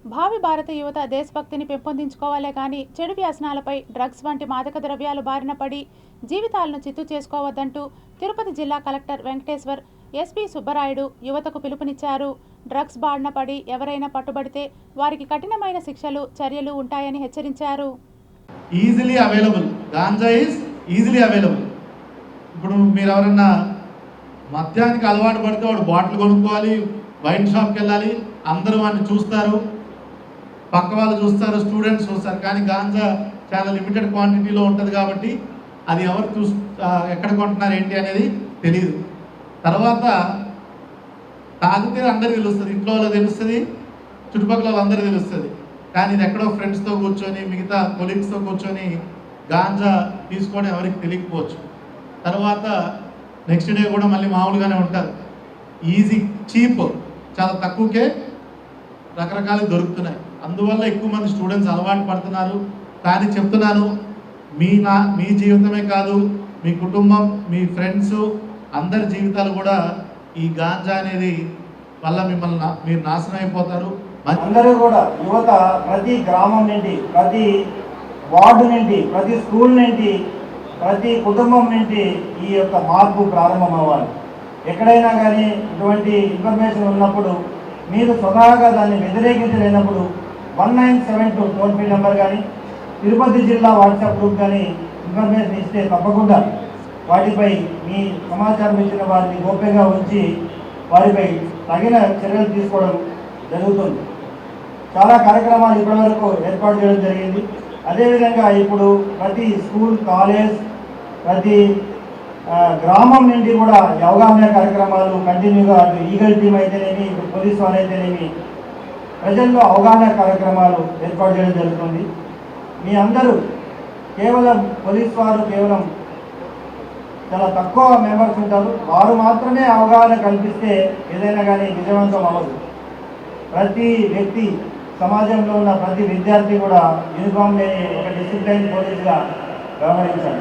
భావి భారత యువత దేశభక్తిని పెంపొందించుకోవాలే కానీ చెడు వ్యసనాలపై డ్రగ్స్ వంటి మాదక ద్రవ్యాలు బారిన పడి జీవితాలను చిత్తు చేసుకోవద్దంటూ తిరుపతి జిల్లా కలెక్టర్ వెంకటేశ్వర్ ఎస్పీ సుబ్బరాయుడు యువతకు పిలుపునిచ్చారు. డ్రగ్స్ బారిన పడి ఎవరైనా పట్టుబడితే వారికి కఠినమైన శిక్షలు చర్యలు ఉంటాయని హెచ్చరించారు. Easily available ganja is easily available. ఇప్పుడు మీరు ఎవరన్నా మద్యానికి అలవాటు పడితే వాడు బాటిల్ కొనుక్కోవాలి, వైన్ షాప్కి వెళ్ళాలి, అందరూ వాడిని చూస్తారు, పక్క వాళ్ళు చూస్తారు, స్టూడెంట్స్ చూస్తారు. కానీ గాంజా చాలా లిమిటెడ్ క్వాంటిటీలో ఉంటుంది కాబట్టి అది ఎవరు ఎక్కడ కొంటున్నారు ఏంటి అనేది తెలియదు. తర్వాత తాగితే అందరికీ తెలుస్తుంది, ఇంట్లో వాళ్ళకి తెలుస్తుంది, చుట్టుపక్కల వాళ్ళందరికీ తెలుస్తుంది. కానీ ఇది ఎక్కడో ఫ్రెండ్స్తో కూర్చొని మిగతా కొలీగ్స్తో కూర్చొని గాంజా తీసుకోవడం ఎవరికి తెలియకపోవచ్చు. తర్వాత నెక్స్ట్ డే కూడా మళ్ళీ మామూలుగానే ఉంటారు. ఈజీ చీప్, చాలా తక్కువకే రకరకాలు దొరుకుతున్నాయి. అందువల్ల ఎక్కువ మంది స్టూడెంట్స్ అలవాటు పడుతున్నారు. కానీ చెప్తున్నాను, మీ జీవితమే కాదు, మీ కుటుంబం, మీ ఫ్రెండ్స్ అందరి జీవితాలు కూడా ఈ గాంజా అనేది వల్ల మీరు నాశనం అయిపోతారు. అందరూ కూడా యువత ప్రతి గ్రామం నుండి, ప్రతి వార్డు నుండి, ప్రతి స్కూల్ నుండి, ప్రతి కుటుంబం నుండి ఈ యొక్క మార్పు ప్రారంభం అవ్వాలి. ఎక్కడైనా కానీ ఇటువంటి ఇన్ఫర్మేషన్ ఉన్నప్పుడు మీరు స్వతహాగా దాన్ని వ్యతిరేకించలేనప్పుడు 1972 టోల్ ఫ్రీ నెంబర్ కానీ తిరుపతి జిల్లా వాట్సాప్ గ్రూప్ కానీ ఇన్ఫర్మేషన్ ఇస్తే తప్పకుండా వాటిపై మీ సమాచారం ఇచ్చిన వారిని గోప్యంగా ఉంచి వారిపై తగిన చర్యలు తీసుకోవడం జరుగుతుంది. చాలా కార్యక్రమాలు ఇప్పటివరకు ఏర్పాటు చేయడం జరిగింది. అదేవిధంగా ఇప్పుడు ప్రతి స్కూల్, కాలేజ్, ప్రతి గ్రామం నుండి కూడా అవగాహన కార్యక్రమాలు కంటిన్యూగా ఈగల్ టీమ్ అయితేనేమి, పోలీసు వారు అయితేనేమి ప్రజల్లో అవగాహన కార్యక్రమాలు ఏర్పాటు చేయడం జరుగుతుంది. మీ అందరూ కేవలం పోలీసు వారు కేవలం చాలా తక్కువ మెంబర్స్ ఉంటారు, వారు మాత్రమే అవగాహన కల్పిస్తే ఏదైనా కానీ విజయవంతం అవ్వదు. ప్రతి వ్యక్తి, సమాజంలో ఉన్న ప్రతి విద్యార్థి కూడా యూనిఫామ్ లేని ఒక డిసిప్లైన్ పోలీసుగా వ్యవహరించాలి.